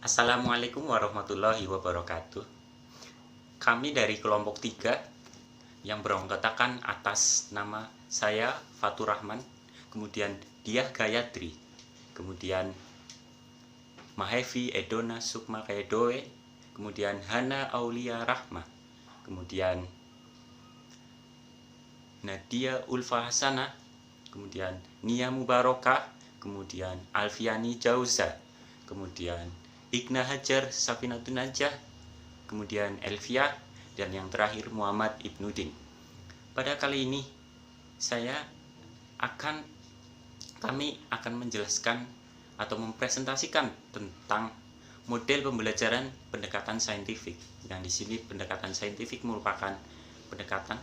Assalamualaikum warahmatullahi wabarakatuh. Kami dari kelompok 3 yang beranggotakan atas nama saya Fatur Rahman, kemudian Diah Gayatri, kemudian Mahevi Edona Sukma Kedoe, kemudian Hana Aulia Rahma, kemudian Nadia Ulfa Hasana, kemudian Nia Mubaroka, kemudian Alfiani Jauza, kemudian Igna Hajar Safinatun Najah, kemudian Elvia, dan yang terakhir Muhammad Ibnudin. Pada kali ini kami akan menjelaskan atau mempresentasikan tentang model pembelajaran pendekatan saintifik. Yang di sini pendekatan saintifik merupakan pendekatan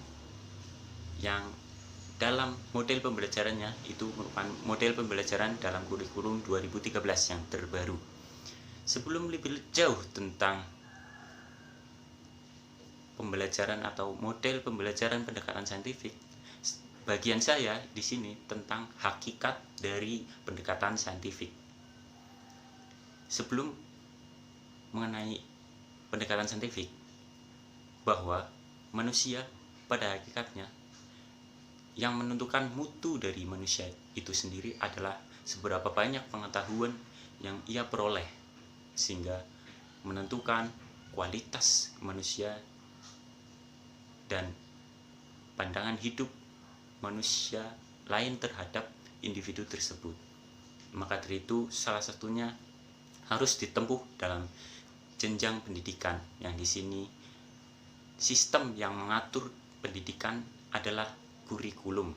yang dalam model pembelajarannya itu merupakan model pembelajaran dalam kurikulum 2013 yang terbaru. Sebelum lebih jauh tentang pembelajaran atau model pembelajaran pendekatan saintifik, bagian saya di sini tentang hakikat dari pendekatan saintifik. Sebelum mengenai pendekatan saintifik, bahwa manusia pada hakikatnya yang menentukan mutu dari manusia itu sendiri adalah seberapa banyak pengetahuan yang ia peroleh, sehingga menentukan kualitas manusia dan pandangan hidup manusia lain terhadap individu tersebut. Maka dari itu salah satunya harus ditempuh dalam jenjang pendidikan, yang di sini sistem yang mengatur pendidikan adalah kurikulum.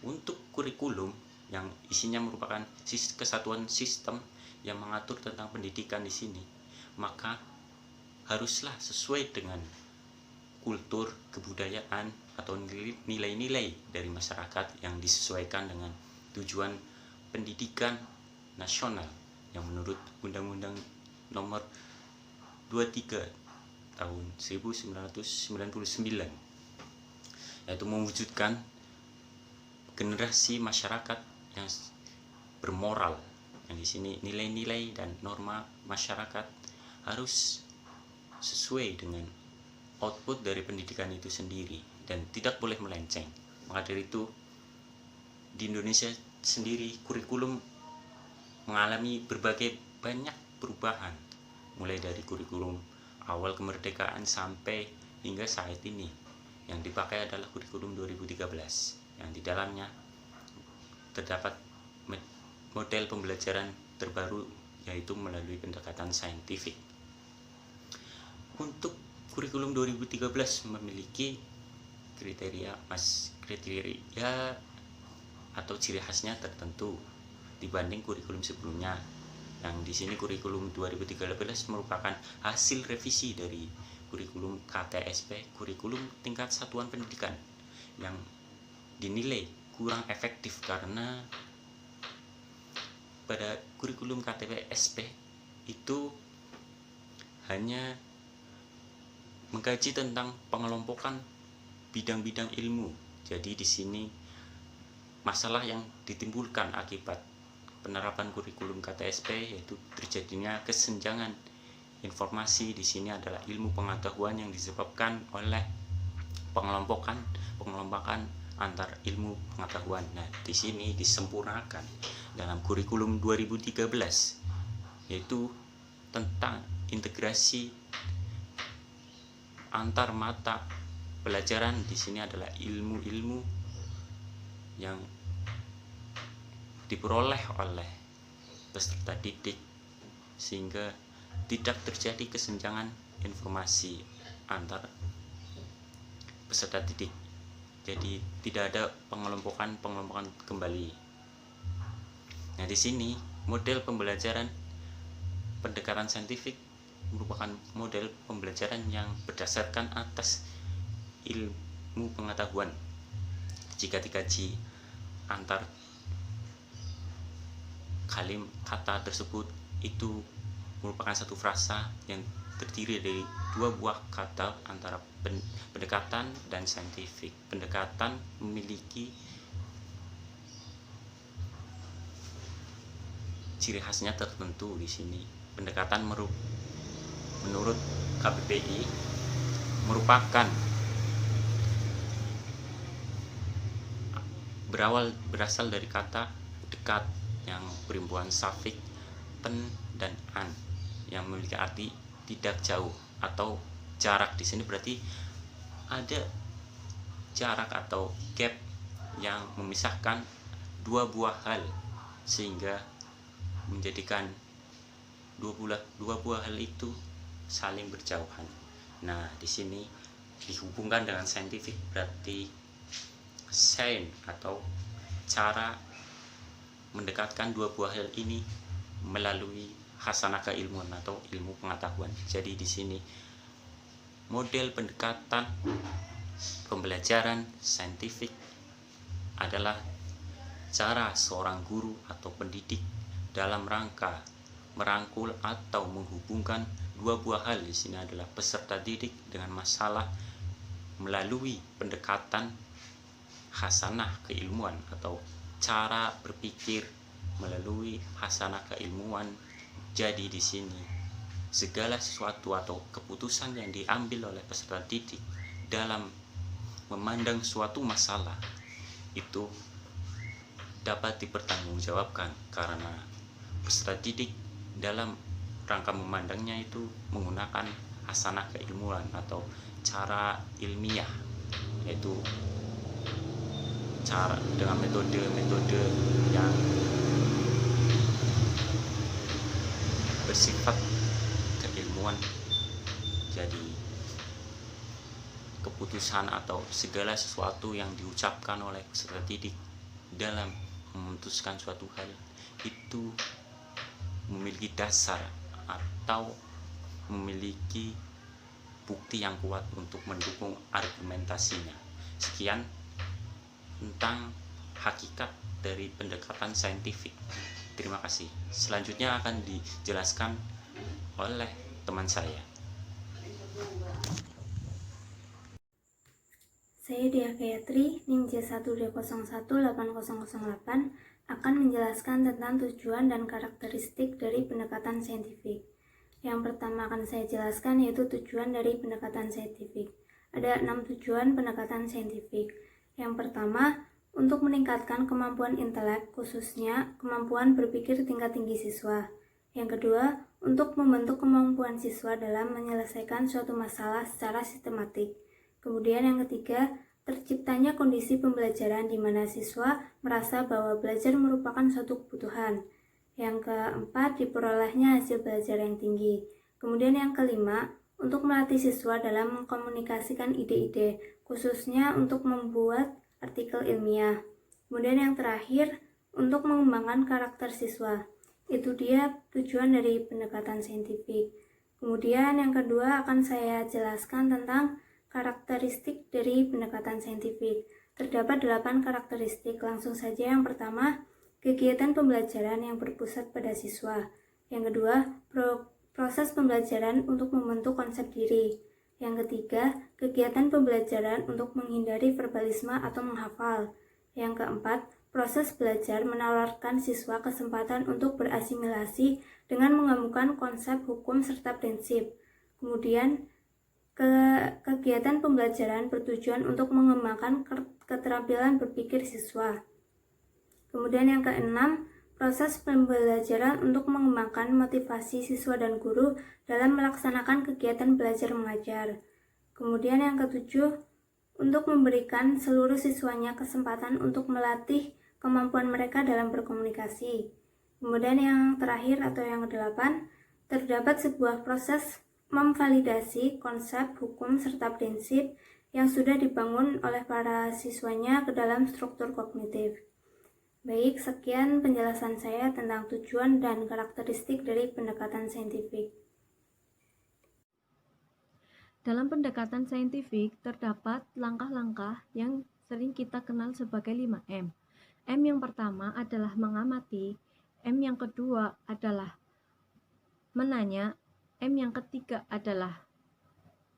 Untuk kurikulum yang isinya merupakan kesatuan sistem yang mengatur tentang pendidikan di sini, maka haruslah sesuai dengan kultur, kebudayaan, atau nilai-nilai dari masyarakat yang disesuaikan dengan tujuan pendidikan nasional yang menurut Undang-Undang Nomor 23 tahun 1999, yaitu mewujudkan generasi masyarakat yang bermoral. Yang di sini nilai-nilai dan norma masyarakat harus sesuai dengan output dari pendidikan itu sendiri dan tidak boleh melenceng. Maka dari itu di Indonesia sendiri kurikulum mengalami berbagai banyak perubahan, mulai dari kurikulum awal kemerdekaan sampai hingga saat ini. Yang dipakai adalah kurikulum 2013 yang di dalamnya terdapat model pembelajaran terbaru, yaitu melalui pendekatan saintifik. Untuk kurikulum 2013 memiliki kriteria atau ciri khasnya tertentu dibanding kurikulum sebelumnya. Yang di sini kurikulum 2013 merupakan hasil revisi dari kurikulum KTSP, kurikulum tingkat satuan pendidikan, yang dinilai kurang efektif karena pada kurikulum KTSP itu hanya mengkaji tentang pengelompokan bidang-bidang ilmu. Jadi di sini masalah yang ditimbulkan akibat penerapan kurikulum KTSP yaitu terjadinya kesenjangan informasi di sini adalah ilmu pengetahuan yang disebabkan oleh pengelompokan antar ilmu pengetahuan. Nah, di sini disempurnakan dalam kurikulum 2013, yaitu tentang integrasi antar mata pelajaran. Di sini adalah ilmu-ilmu yang diperoleh oleh peserta didik sehingga tidak terjadi kesenjangan informasi antar peserta didik. Jadi tidak ada pengelompokan kembali. Nah, di sini model pembelajaran pendekatan saintifik merupakan model pembelajaran yang berdasarkan atas ilmu pengetahuan. Jika dikaji antar kata tersebut itu merupakan satu frasa yang terdiri dari dua buah kata antara pendekatan dan saintifik. Pendekatan memiliki ciri khasnya tertentu di sini. pendekatan menurut KBBI merupakan berasal dari kata dekat yang berimbuhan safik pen dan an yang memiliki arti tidak jauh atau jarak. Di sini berarti ada jarak atau gap yang memisahkan dua buah hal sehingga menjadikan dua buah hal itu saling berjauhan. Nah, di sini dihubungkan dengan scientific, berarti science atau cara mendekatkan dua buah hal ini melalui hasanah keilmuan atau ilmu pengetahuan. Jadi di sini model pendekatan pembelajaran saintifik adalah cara seorang guru atau pendidik dalam rangka merangkul atau menghubungkan dua buah hal. Di sini adalah peserta didik dengan masalah melalui pendekatan hasanah keilmuan atau cara berpikir melalui hasanah keilmuan. Jadi di sini segala sesuatu atau keputusan yang diambil oleh peserta didik dalam memandang suatu masalah itu dapat dipertanggungjawabkan karena peserta didik dalam rangka memandangnya itu menggunakan hasanah keilmuan atau cara ilmiah, yaitu cara dengan metode yang bersifat keilmuan. Jadi keputusan atau segala sesuatu yang diucapkan oleh peserta didik dalam memutuskan suatu hal itu memiliki dasar atau memiliki bukti yang kuat untuk mendukung argumentasinya. Sekian tentang hakikat dari pendekatan saintifik. Terima kasih. Selanjutnya akan dijelaskan oleh teman saya. Saya Dia Gayatri, NIM J1D018008 akan menjelaskan tentang tujuan dan karakteristik dari pendekatan saintifik. Yang pertama akan saya jelaskan yaitu tujuan dari pendekatan saintifik. Ada 6 tujuan pendekatan saintifik. Yang pertama, untuk meningkatkan kemampuan intelek, khususnya kemampuan berpikir tingkat tinggi siswa. Yang kedua, untuk membentuk kemampuan siswa dalam menyelesaikan suatu masalah secara sistematik. Kemudian yang ketiga, terciptanya kondisi pembelajaran di mana siswa merasa bahwa belajar merupakan suatu kebutuhan. Yang keempat, diperolehnya hasil belajar yang tinggi. Kemudian yang kelima, untuk melatih siswa dalam mengkomunikasikan ide-ide, khususnya untuk membuat artikel ilmiah. Kemudian yang terakhir, untuk mengembangkan karakter siswa. Itu dia tujuan dari pendekatan saintifik. Kemudian yang kedua akan saya jelaskan tentang karakteristik dari pendekatan saintifik. Terdapat 8 karakteristik. Langsung saja yang pertama, kegiatan pembelajaran yang berpusat pada siswa. Yang kedua, proses pembelajaran untuk membentuk konsep diri. Yang ketiga, kegiatan pembelajaran untuk menghindari verbalisme atau menghafal. Yang keempat, proses belajar menawarkan siswa kesempatan untuk berasimilasi dengan mengemukakan konsep hukum serta prinsip. Kemudian, kegiatan pembelajaran bertujuan untuk mengembangkan keterampilan berpikir siswa. Kemudian yang keenam, proses pembelajaran untuk mengembangkan motivasi siswa dan guru dalam melaksanakan kegiatan belajar mengajar. Kemudian yang ketujuh, untuk memberikan seluruh siswanya kesempatan untuk melatih kemampuan mereka dalam berkomunikasi. Kemudian yang terakhir atau yang kedelapan, terdapat sebuah proses memvalidasi konsep, hukum, serta prinsip yang sudah dibangun oleh para siswanya ke dalam struktur kognitif. Baik, sekian penjelasan saya tentang tujuan dan karakteristik dari pendekatan saintifik. Dalam pendekatan saintifik terdapat langkah-langkah yang sering kita kenal sebagai 5M. M yang pertama adalah mengamati, M yang kedua adalah menanya, M yang ketiga adalah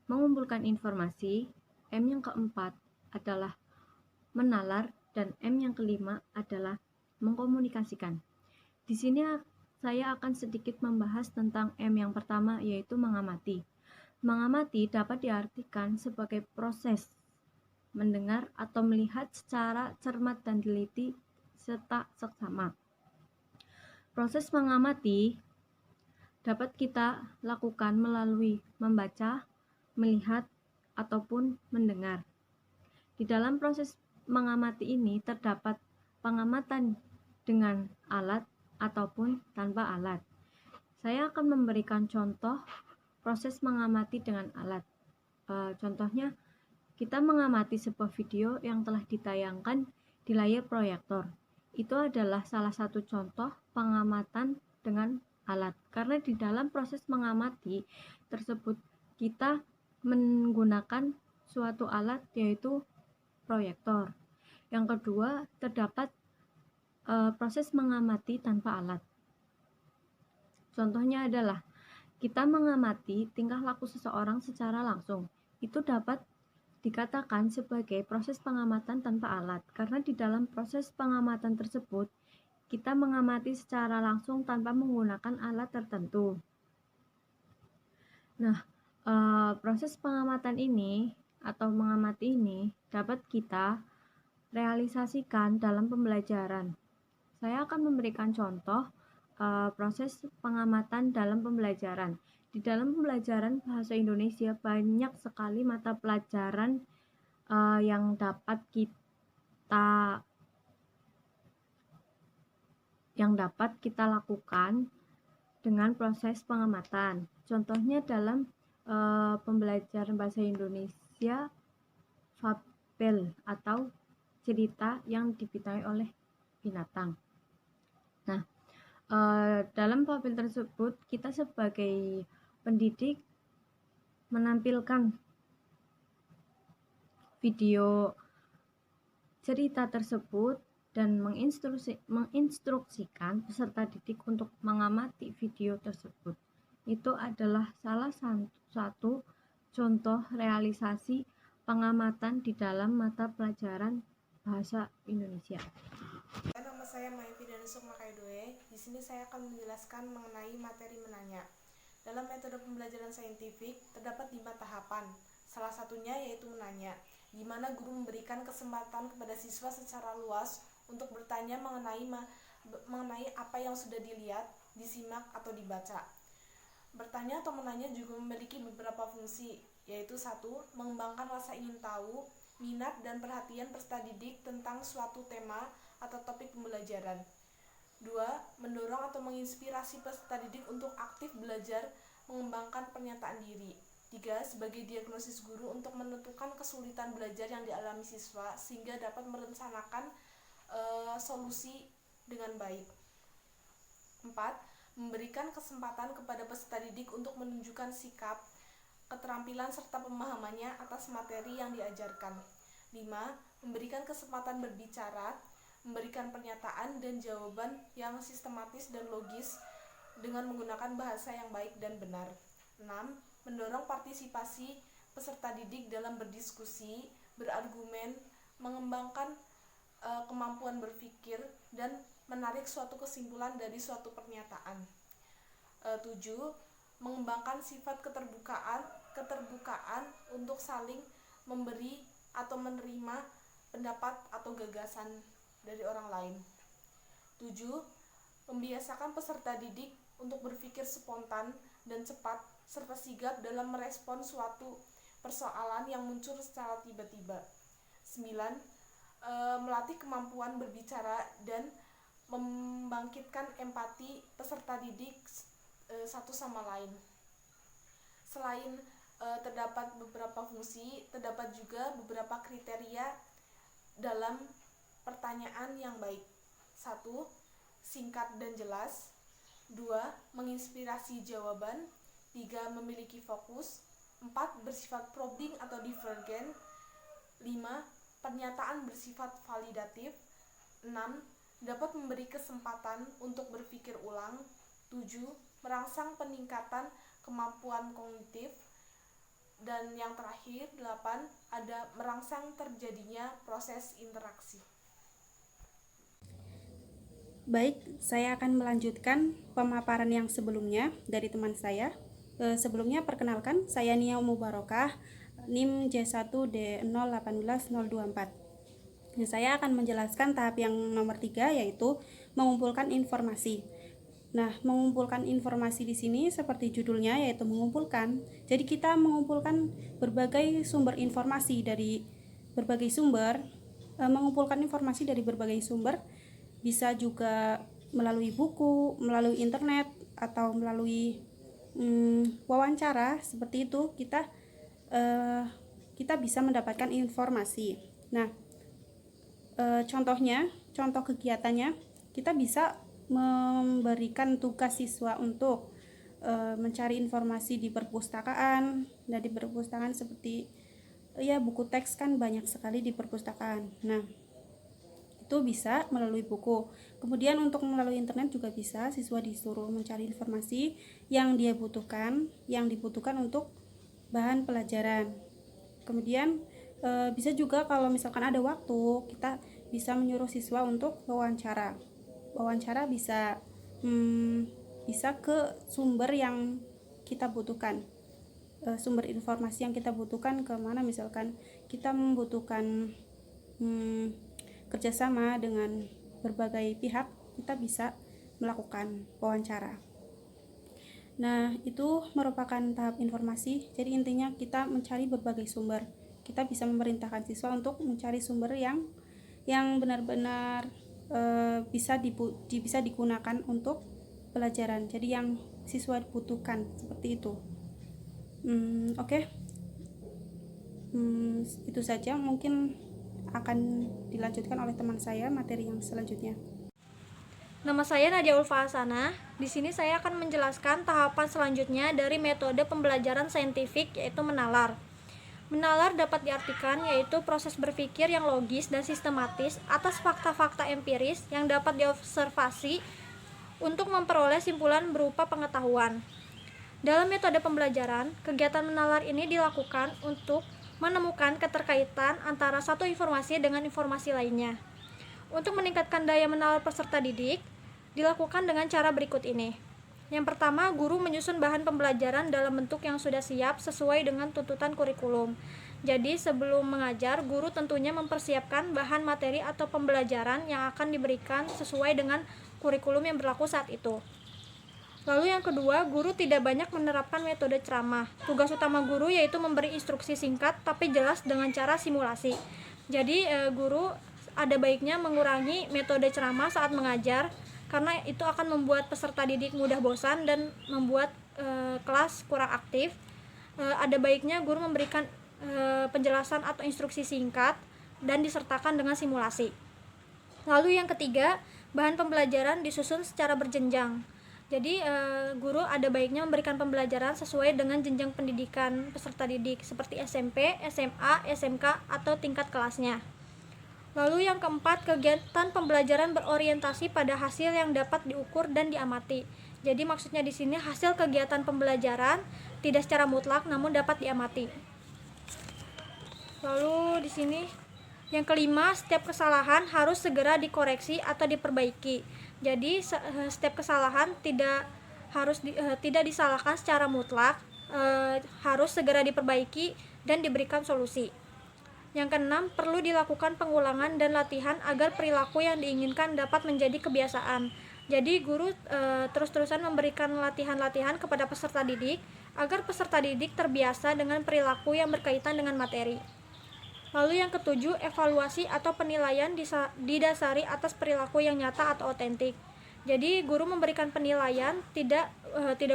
mengumpulkan informasi, M yang keempat adalah menalar, dan M yang kelima adalah mengkomunikasikan. Di sini saya akan sedikit membahas tentang M yang pertama, yaitu mengamati. Mengamati dapat diartikan sebagai proses mendengar atau melihat secara cermat dan teliti serta seksama. Proses mengamati dapat kita lakukan melalui membaca, melihat, ataupun mendengar. Di dalam proses mengamati ini terdapat pengamatan dengan alat ataupun tanpa alat. Saya akan memberikan contoh proses mengamati dengan alat. Contohnya, kita mengamati sebuah video yang telah ditayangkan di layar proyektor. Itu adalah salah satu contoh pengamatan dengan alat. Karena di dalam proses mengamati tersebut kita menggunakan suatu alat, yaitu proyektor. Yang kedua, terdapat proses mengamati tanpa alat. Contohnya adalah kita mengamati tingkah laku seseorang secara langsung. Itu dapat dikatakan sebagai proses pengamatan tanpa alat, karena di dalam proses pengamatan tersebut kita mengamati secara langsung tanpa menggunakan alat tertentu. Nah, proses pengamatan ini atau mengamati ini dapat kita realisasikan dalam pembelajaran. Saya akan memberikan contoh proses pengamatan dalam pembelajaran. Di dalam pembelajaran bahasa Indonesia banyak sekali mata pelajaran yang dapat kita lakukan dengan proses pengamatan. Contohnya dalam pembelajaran bahasa Indonesia fabel atau cerita yang dibintangi oleh binatang. Nah, dalam fabel tersebut kita sebagai pendidik menampilkan video cerita tersebut dan menginstruksikan peserta didik untuk mengamati video tersebut. Itu adalah salah satu contoh realisasi pengamatan di dalam mata pelajaran bahasa Indonesia. Nama saya Maifi dari Sukma Kaidoe. Di sini saya akan menjelaskan mengenai materi menanya. Dalam metode pembelajaran saintifik terdapat 5 tahapan. Salah satunya yaitu menanya, di mana guru memberikan kesempatan kepada siswa secara luas untuk bertanya mengenai apa yang sudah dilihat, disimak atau dibaca. Bertanya atau menanya juga memiliki beberapa fungsi, yaitu 1. Mengembangkan rasa ingin tahu, minat dan perhatian peserta didik tentang suatu tema atau topik pembelajaran. 2. Mendorong atau menginspirasi peserta didik untuk aktif belajar mengembangkan pernyataan diri. 3. Sebagai diagnosis guru untuk menentukan kesulitan belajar yang dialami siswa sehingga dapat merencanakan solusi dengan baik. 4. Memberikan kesempatan kepada peserta didik untuk menunjukkan sikap, keterampilan serta pemahamannya atas materi yang diajarkan. 5. Memberikan kesempatan berbicara, memberikan pernyataan dan jawaban yang sistematis dan logis dengan menggunakan bahasa yang baik dan benar. 6. Mendorong partisipasi peserta didik dalam berdiskusi, berargumen, mengembangkan kemampuan berpikir dan menarik suatu kesimpulan dari suatu pernyataan. 7. Mengembangkan sifat keterbukaan untuk saling memberi atau menerima pendapat atau gagasan dari orang lain. 7. Membiasakan peserta didik untuk berpikir spontan dan cepat serta sigap dalam merespon suatu persoalan yang muncul secara tiba-tiba. 9. Melatih kemampuan berbicara dan membangkitkan empati peserta didik satu sama lain. Selain terdapat beberapa fungsi, terdapat juga beberapa kriteria dalam pertanyaan yang baik. 1. Singkat dan jelas. 2. Menginspirasi jawaban. 3. Memiliki fokus. 4. Bersifat probing atau divergen. 5. Pernyataan bersifat validatif. 6. Dapat memberi kesempatan untuk berpikir ulang. 7. Merangsang peningkatan kemampuan kognitif. Dan yang terakhir, 8. Ada merangsang terjadinya proses interaksi. Baik, saya akan melanjutkan pemaparan yang sebelumnya dari teman saya. Sebelumnya perkenalkan, saya Nia Mubarokah, NIM J1D018024. Saya akan menjelaskan tahap yang nomor 3, yaitu mengumpulkan informasi. Nah, mengumpulkan informasi di sini seperti judulnya, yaitu mengumpulkan. Jadi kita mengumpulkan berbagai sumber informasi dari berbagai sumber, mengumpulkan informasi dari berbagai sumber, bisa juga melalui buku, melalui internet, atau melalui wawancara. Seperti itu kita bisa mendapatkan informasi. Nah, contoh kegiatannya, kita bisa memberikan tugas siswa untuk mencari informasi di perpustakaan. Nah, di perpustakaan seperti buku teks kan banyak sekali di perpustakaan. Nah, itu bisa melalui buku. Kemudian untuk melalui internet juga bisa, siswa disuruh mencari informasi yang dia butuhkan, yang dibutuhkan untuk bahan pelajaran. Kemudian bisa juga kalau misalkan ada waktu, kita bisa menyuruh siswa untuk wawancara. Wawancara bisa ke sumber yang kita butuhkan, sumber informasi yang kita butuhkan kemana. Misalkan kita membutuhkan kerjasama dengan berbagai pihak, kita bisa melakukan wawancara. Nah, itu merupakan tahap informasi. Jadi intinya kita mencari berbagai sumber. Kita bisa memerintahkan siswa untuk mencari sumber yang benar-benar bisa digunakan untuk pelajaran. Jadi yang siswa butuhkan, seperti itu. Oke. Itu saja, mungkin akan dilanjutkan oleh teman saya materi yang selanjutnya. Nama saya Nadia Ulfa Hasana. Di sini saya akan menjelaskan tahapan selanjutnya dari metode pembelajaran saintifik, yaitu menalar. Menalar dapat diartikan yaitu proses berpikir yang logis dan sistematis atas fakta-fakta empiris yang dapat diobservasi untuk memperoleh simpulan berupa pengetahuan. Dalam metode pembelajaran, kegiatan menalar ini dilakukan untuk menemukan keterkaitan antara satu informasi dengan informasi lainnya. Untuk meningkatkan daya menalar peserta didik, dilakukan dengan cara berikut ini. Yang pertama, guru menyusun bahan pembelajaran dalam bentuk yang sudah siap sesuai dengan tuntutan kurikulum. Jadi, sebelum mengajar, guru tentunya mempersiapkan bahan materi atau pembelajaran yang akan diberikan sesuai dengan kurikulum yang berlaku saat itu. Lalu yang kedua, guru tidak banyak menerapkan metode ceramah. Tugas utama guru yaitu memberi instruksi singkat tapi jelas dengan cara simulasi. Jadi guru ada baiknya mengurangi metode ceramah saat mengajar, karena itu akan membuat peserta didik mudah bosan dan membuat kelas kurang aktif. Ada baiknya guru memberikan penjelasan atau instruksi singkat dan disertakan dengan simulasi. Lalu yang ketiga, bahan pembelajaran disusun secara berjenjang. Jadi guru ada baiknya memberikan pembelajaran sesuai dengan jenjang pendidikan peserta didik seperti SMP, SMA, SMK atau tingkat kelasnya. Lalu yang keempat, kegiatan pembelajaran berorientasi pada hasil yang dapat diukur dan diamati. Jadi maksudnya di sini hasil kegiatan pembelajaran tidak secara mutlak namun dapat diamati. Lalu di sini yang kelima, setiap kesalahan harus segera dikoreksi atau diperbaiki. Jadi setiap kesalahan tidak disalahkan secara mutlak, harus segera diperbaiki dan diberikan solusi. Yang keenam, perlu dilakukan pengulangan dan latihan agar perilaku yang diinginkan dapat menjadi kebiasaan. Jadi guru terus-terusan memberikan latihan-latihan kepada peserta didik agar peserta didik terbiasa dengan perilaku yang berkaitan dengan materi. Lalu yang ketujuh, evaluasi atau penilaian didasari atas perilaku yang nyata atau otentik. Jadi guru memberikan penilaian tidak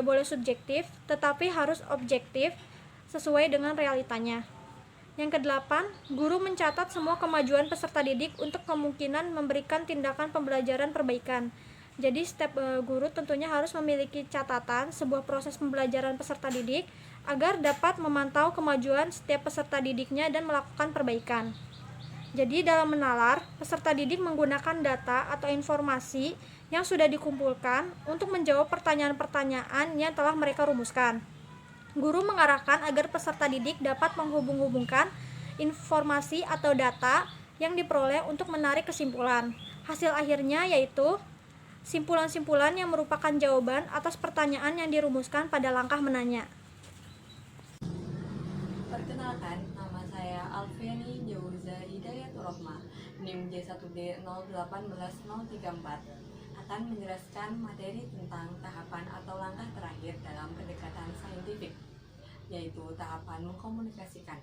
boleh subjektif, tetapi harus objektif sesuai dengan realitanya. Yang kedelapan, guru mencatat semua kemajuan peserta didik untuk kemungkinan memberikan tindakan pembelajaran perbaikan. Jadi setiap guru tentunya harus memiliki catatan sebuah proses pembelajaran peserta didik agar dapat memantau kemajuan setiap peserta didiknya dan melakukan perbaikan. Jadi dalam menalar, peserta didik menggunakan data atau informasi yang sudah dikumpulkan untuk menjawab pertanyaan-pertanyaan yang telah mereka rumuskan. Guru mengarahkan agar peserta didik dapat menghubung-hubungkan informasi atau data yang diperoleh untuk menarik kesimpulan. Hasil akhirnya yaitu simpulan-simpulan yang merupakan jawaban atas pertanyaan yang dirumuskan pada langkah menanya. Perkenalkan, nama saya Alfiani Jauza Hidayatul Rohmah, NIM J1D 0180034, akan menjelaskan materi tentang tahapan atau langkah terakhir dalam pendekatan saintifik, yaitu tahapan mengkomunikasikan.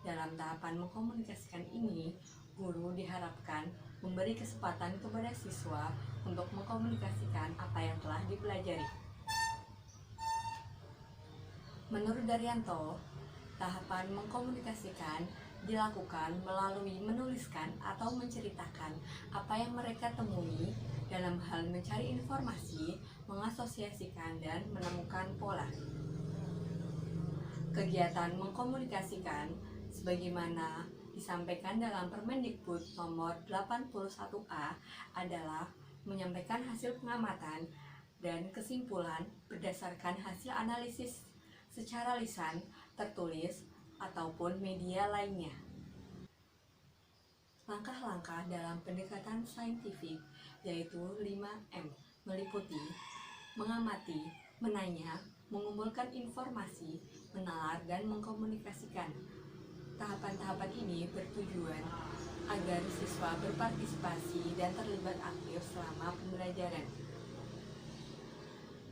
Dalam tahapan mengkomunikasikan ini, guru diharapkan memberi kesempatan kepada siswa untuk mengkomunikasikan apa yang telah dipelajari. Menurut Daryanto, tahapan mengkomunikasikan dilakukan melalui menuliskan atau menceritakan apa yang mereka temui dalam hal mencari informasi, mengasosiasikan, dan menemukan pola. Kegiatan mengkomunikasikan sebagaimana disampaikan dalam Permendikbud nomor 81A adalah menyampaikan hasil pengamatan dan kesimpulan berdasarkan hasil analisis secara lisan, tertulis, ataupun media lainnya. Langkah-langkah dalam pendekatan saintifik yaitu 5M, meliputi mengamati, menanya, mengumpulkan informasi, menalar, dan mengkomunikasikan. Tahapan-tahapan ini bertujuan agar siswa berpartisipasi dan terlibat aktif selama pembelajaran.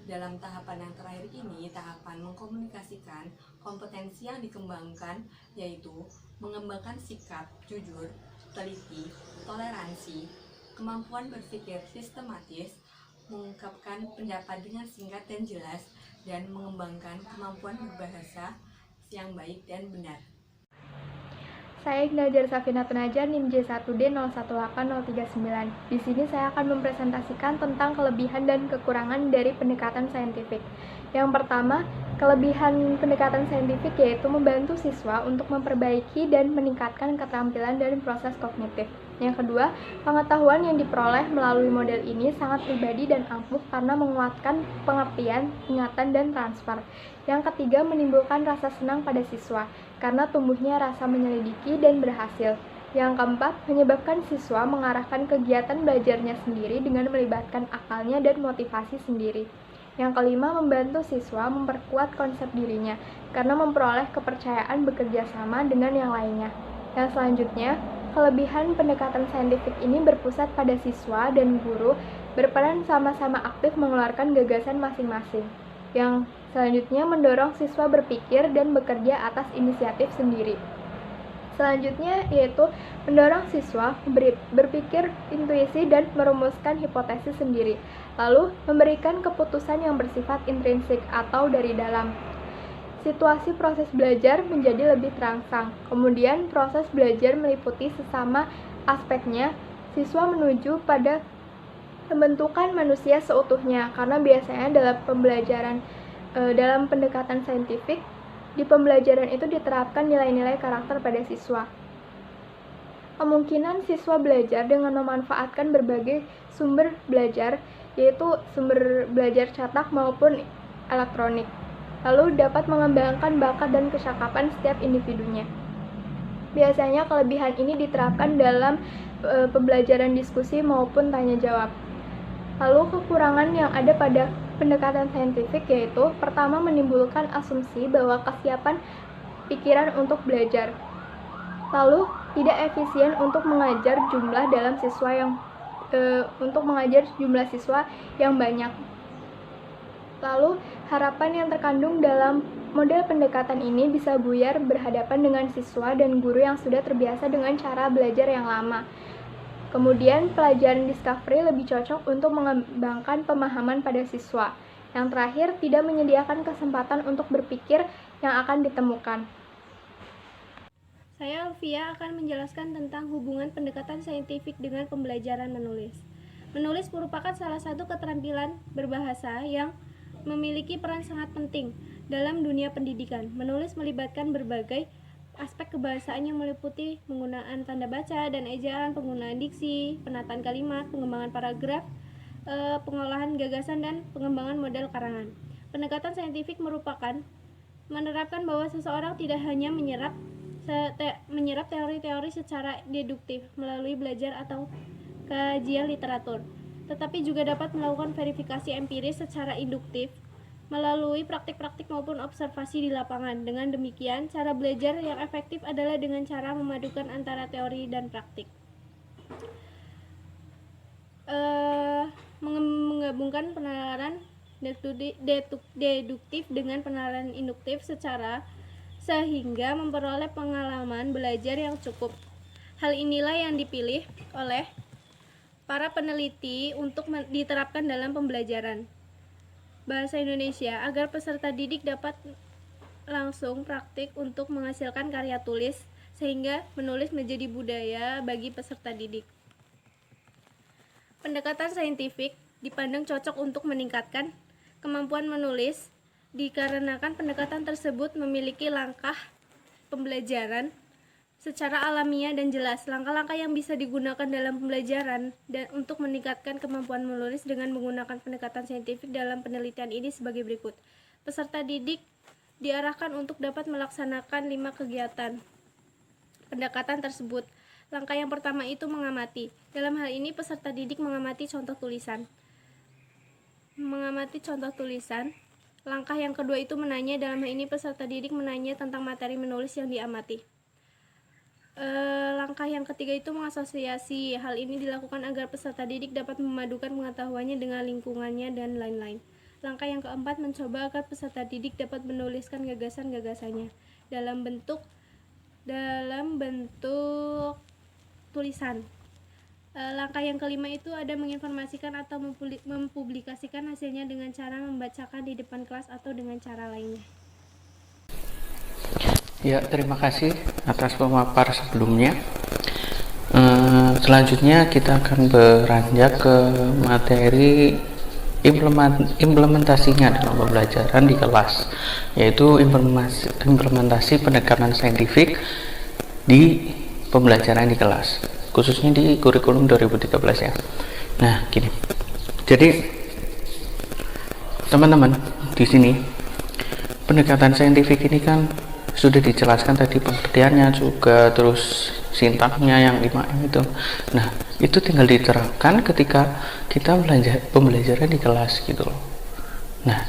Dalam tahapan yang terakhir ini, tahapan mengkomunikasikan, kompetensi yang dikembangkan yaitu mengembangkan sikap jujur, teliti, toleransi, kemampuan berpikir sistematis, mengungkapkan pendapat dengan singkat dan jelas, dan mengembangkan kemampuan berbahasa yang baik dan benar. Saya Ignajar Safina Tunajar, NIM J1D 018039. Di sini saya akan mempresentasikan tentang kelebihan dan kekurangan dari pendekatan saintifik. Yang pertama, kelebihan pendekatan saintifik yaitu membantu siswa untuk memperbaiki dan meningkatkan keterampilan dan proses kognitif. Yang kedua, pengetahuan yang diperoleh melalui model ini sangat pribadi dan ampuh karena menguatkan pengertian, ingatan, dan transfer. Yang ketiga, menimbulkan rasa senang pada siswa karena tumbuhnya rasa menyelidiki dan berhasil. Yang keempat, menyebabkan siswa mengarahkan kegiatan belajarnya sendiri dengan melibatkan akalnya dan motivasi sendiri. Yang kelima, membantu siswa memperkuat konsep dirinya karena memperoleh kepercayaan bekerja sama dengan yang lainnya. Yang selanjutnya, kelebihan pendekatan saintifik ini berpusat pada siswa dan guru berperan sama-sama aktif mengeluarkan gagasan masing-masing. Yang selanjutnya, mendorong siswa berpikir dan bekerja atas inisiatif sendiri. Selanjutnya yaitu mendorong siswa berpikir intuisi dan merumuskan hipotesis sendiri, lalu memberikan keputusan yang bersifat intrinsik atau dari dalam. Situasi proses belajar menjadi lebih terangsang. Kemudian proses belajar meliputi sesama aspeknya, siswa menuju pada pembentukan manusia seutuhnya, karena biasanya dalam pendekatan saintifik, di pembelajaran itu diterapkan nilai-nilai karakter pada siswa. Kemungkinan siswa belajar dengan memanfaatkan berbagai sumber belajar, yaitu sumber belajar cetak maupun elektronik, lalu dapat mengembangkan bakat dan kecakapan setiap individunya. Biasanya kelebihan ini diterapkan dalam pembelajaran diskusi maupun tanya jawab. Lalu kekurangan yang ada pada pendekatan saintifik yaitu pertama, menimbulkan asumsi bahwa kesiapan pikiran untuk belajar. Lalu tidak efisien untuk mengajar jumlah siswa yang banyak. Lalu harapan yang terkandung dalam model pendekatan ini bisa buyar berhadapan dengan siswa dan guru yang sudah terbiasa dengan cara belajar yang lama. Kemudian, pelajaran discovery lebih cocok untuk mengembangkan pemahaman pada siswa. Yang terakhir, tidak menyediakan kesempatan untuk berpikir yang akan ditemukan. Saya Alfia akan menjelaskan tentang hubungan pendekatan saintifik dengan pembelajaran menulis. Menulis merupakan salah satu keterampilan berbahasa yang memiliki peran sangat penting dalam dunia pendidikan. Menulis melibatkan berbagai aspek kebahasaan yang meliputi penggunaan tanda baca dan ejaan, penggunaan diksi, penataan kalimat, pengembangan paragraf, pengolahan gagasan, dan pengembangan model karangan. Pendekatan saintifik menerapkan bahwa seseorang tidak hanya menyerap teori-teori secara deduktif melalui belajar atau kajian literatur, tetapi juga dapat melakukan verifikasi empiris secara induktif melalui praktik-praktik maupun observasi di lapangan. Dengan demikian, cara belajar yang efektif adalah dengan cara memadukan antara teori dan praktik. Menggabungkan penalaran deduktif dengan penalaran induktif sehingga memperoleh pengalaman belajar yang cukup. Hal inilah yang dipilih oleh para peneliti untuk diterapkan dalam pembelajaran bahasa Indonesia agar peserta didik dapat langsung praktik untuk menghasilkan karya tulis, sehingga menulis menjadi budaya bagi peserta didik. Pendekatan saintifik dipandang cocok untuk meningkatkan kemampuan menulis dikarenakan pendekatan tersebut memiliki langkah pembelajaran secara alamiah dan jelas. Langkah-langkah yang bisa digunakan dalam pembelajaran dan untuk meningkatkan kemampuan menulis dengan menggunakan pendekatan saintifik dalam penelitian ini sebagai berikut. Peserta didik diarahkan untuk dapat melaksanakan 5 kegiatan pendekatan tersebut. Langkah yang pertama itu mengamati. Dalam hal ini peserta didik mengamati contoh tulisan. Langkah yang kedua itu menanya. Dalam hal ini peserta didik menanya tentang materi menulis yang diamati. Langkah yang ketiga itu mengasosiasi. Hal ini dilakukan agar peserta didik dapat memadukan pengetahuannya dengan lingkungannya dan lain-lain. Langkah yang keempat mencoba agar peserta didik dapat menuliskan gagasan-gagasannya dalam bentuk tulisan. Langkah yang kelima itu ada menginformasikan atau mempublikasikan hasilnya dengan cara membacakan di depan kelas atau dengan cara lainnya. Ya, terima kasih atas pemaparan sebelumnya. Selanjutnya kita akan beranjak ke materi implementasinya dalam pembelajaran di kelas, yaitu implementasi pendekatan saintifik di pembelajaran di kelas, khususnya di kurikulum 2013 ya. Nah, gini. Jadi teman-teman di sini pendekatan saintifik ini kan sudah dijelaskan tadi pengertiannya juga, terus sintaknya yang 5M itu. Nah, itu tinggal diterapkan ketika kita pembelajaran di kelas gitu loh. Nah,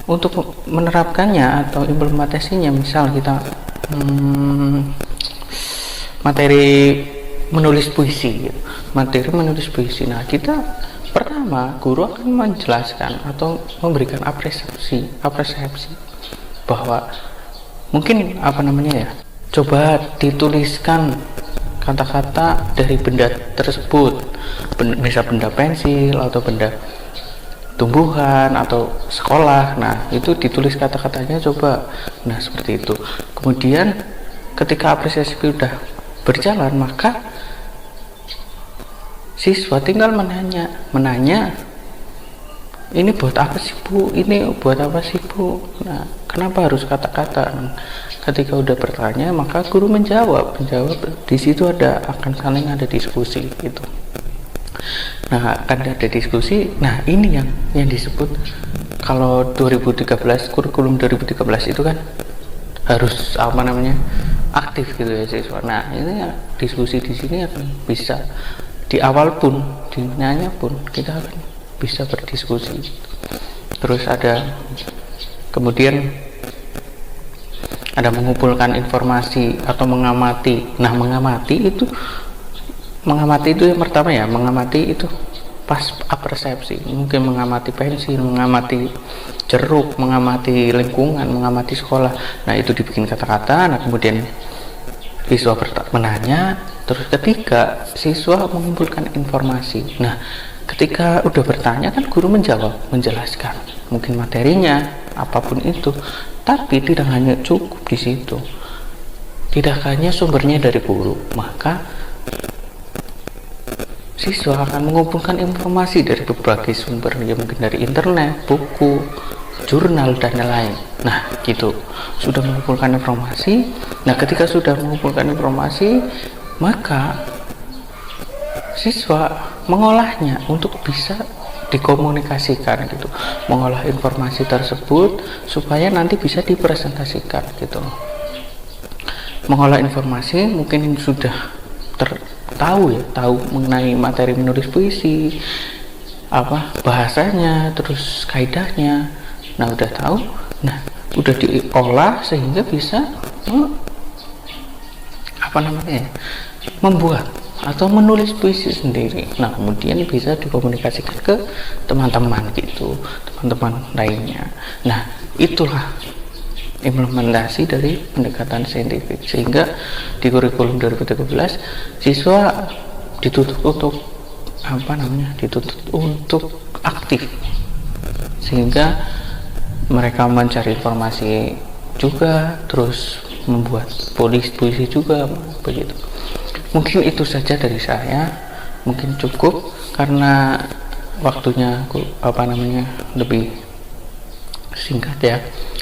untuk menerapkannya atau implementasinya, misal kita materi menulis puisi gitu. Nah, kita pertama guru akan menjelaskan atau memberikan apresiasi bahwa mungkin coba dituliskan kata-kata dari benda tersebut, misal benda pensil atau benda tumbuhan atau sekolah. Nah, itu ditulis kata-katanya coba. Nah, seperti itu. Kemudian ketika apresiasi sudah berjalan, maka siswa tinggal menanya, ini buat apa sih Bu? Ini buat apa sih Bu? Nah, kenapa harus kata-kata? Ketika udah bertanya, maka guru menjawab. Di situ akan saling ada diskusi gitu. Nah, akan ada diskusi. Nah, ini yang disebut kalau 2013 kurikulum 2013 itu kan harus aktif gitu ya siswa. Nah, ini diskusi di sini akan bisa di awal pun, di nanya pun kita akan bisa berdiskusi. Terus kemudian ada mengumpulkan informasi atau mengamati. Nah, mengamati itu yang pertama ya, mengamati itu pas persepsi. Mungkin mengamati pensil, mengamati jeruk, mengamati lingkungan, mengamati sekolah. Nah, itu dibikin kata-kata. Nah, kemudian siswa menanya. Terus ketiga, siswa mengumpulkan informasi. Nah, ketika udah bertanya kan guru menjelaskan mungkin materinya apapun itu, tapi tidak hanya cukup di situ, tidak hanya sumbernya dari guru, maka siswa akan mengumpulkan informasi dari berbagai sumber, ya mungkin dari internet, buku, jurnal dan lain-lain. Nah, gitu, sudah mengumpulkan informasi. Nah, ketika sudah mengumpulkan informasi, maka siswa mengolahnya untuk bisa dikomunikasikan gitu, mengolah informasi tersebut supaya nanti bisa dipresentasikan gitu. Mengolah informasi mungkin tahu mengenai materi menulis puisi bahasanya, terus kaidahnya. Nah, udah tahu, nah udah diolah sehingga bisa membuat atau menulis puisi sendiri. Nah, kemudian bisa dikomunikasikan ke teman-teman gitu, teman-teman lainnya. Nah, itulah implementasi dari pendekatan saintifik, sehingga di kurikulum 2013 siswa dituntut untuk aktif, sehingga mereka mencari informasi juga, terus membuat puisi juga begitu. Mungkin itu saja dari saya, mungkin cukup karena waktunya lebih singkat ya.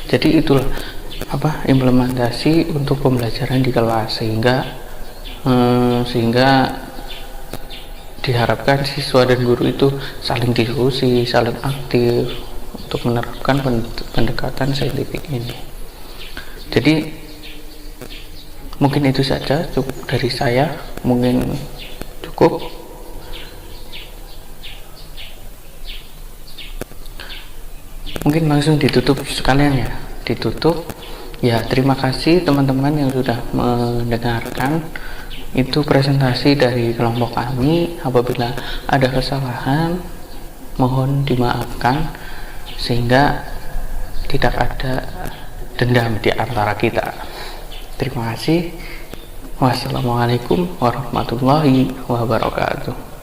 Jadi itulah implementasi untuk pembelajaran di kelas, sehingga diharapkan siswa dan guru itu saling diskusi, saling aktif untuk menerapkan pendekatan saintifik ini. Jadi mungkin itu saja dari saya, mungkin cukup. Mungkin langsung ditutup sekalian ya. Terima kasih teman-teman yang sudah mendengarkan. Itu presentasi dari kelompok kami. Apabila ada kesalahan mohon dimaafkan, sehingga tidak ada dendam di antara kita. Terima kasih. Wassalamualaikum warahmatullahi wabarakatuh.